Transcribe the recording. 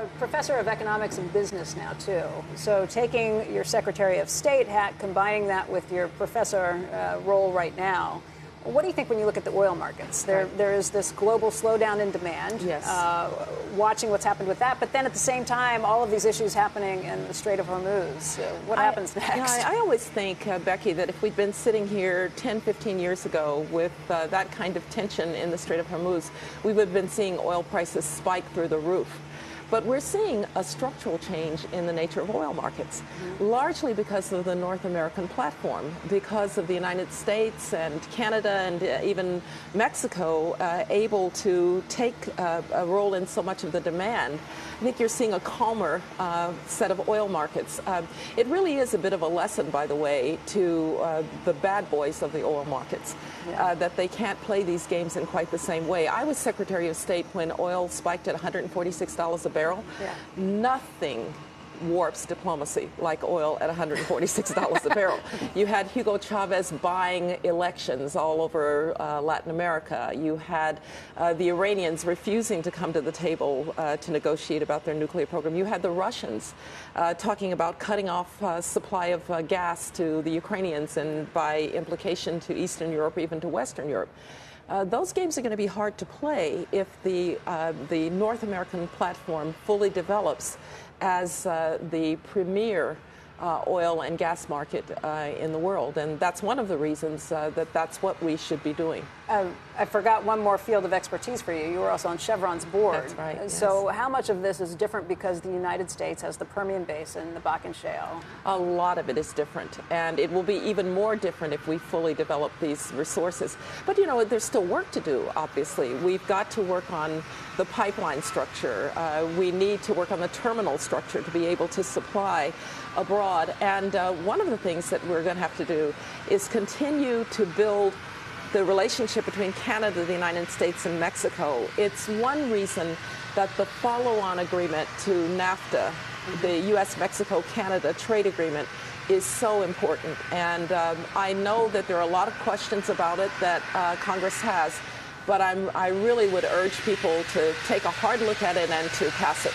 a professor of economics and business now, too. So taking your Secretary of State hat, combining that with your professor role right now, what do you think when you look at the oil markets? There is this global slowdown in demand. Yes. Watching what's happened with that, but then at the same time, all of these issues happening in the Strait of Hormuz. What happens next? I always think, Becky, that if we'd been sitting here 10, 15 years ago with that kind of tension in the Strait of Hormuz, we would have been seeing oil prices spike through the roof. But we're seeing a structural change in the nature of oil markets, largely because of the North American platform, because of the United States and Canada and even Mexico able to take a role in so much of the demand. I think you're seeing a calmer set of oil markets. It really is a bit of a lesson, by the way, to the bad boys of the oil markets, that they can't play these games in quite the same way. I was Secretary of State when oil spiked at $146 a barrel. Nothing warps diplomacy like oil at $146 a barrel. You had Hugo Chavez buying elections all over Latin America. You had the Iranians refusing to come to the table to negotiate about their nuclear program. You had the Russians talking about cutting off supply of gas to the Ukrainians and by implication to Eastern Europe, even to Western Europe. Those games are going to be hard to play if the North American platform fully develops as the premier oil and gas market in the world. And that's one of the reasons that's what we should be doing. I forgot one more field of expertise for you. You were also on Chevron's board. That's right. Yes. So how much of this is different because the United States has the Permian Basin, the Bakken Shale? A lot of it is different, and it will be even more different if we fully develop these resources. But, you know, there's still work to do, obviously. We've got to work on the pipeline structure. We need to work on the terminal structure to be able to supply abroad. And one of the things that we're going to have to do is continue to build the relationship between Canada, the United States, and Mexico. It's one reason that the follow-on agreement to NAFTA, the U.S.-Mexico-Canada trade agreement, is so important. And I know that there are a lot of questions about it that Congress has, but I really would urge people to take a hard look at it and to pass it.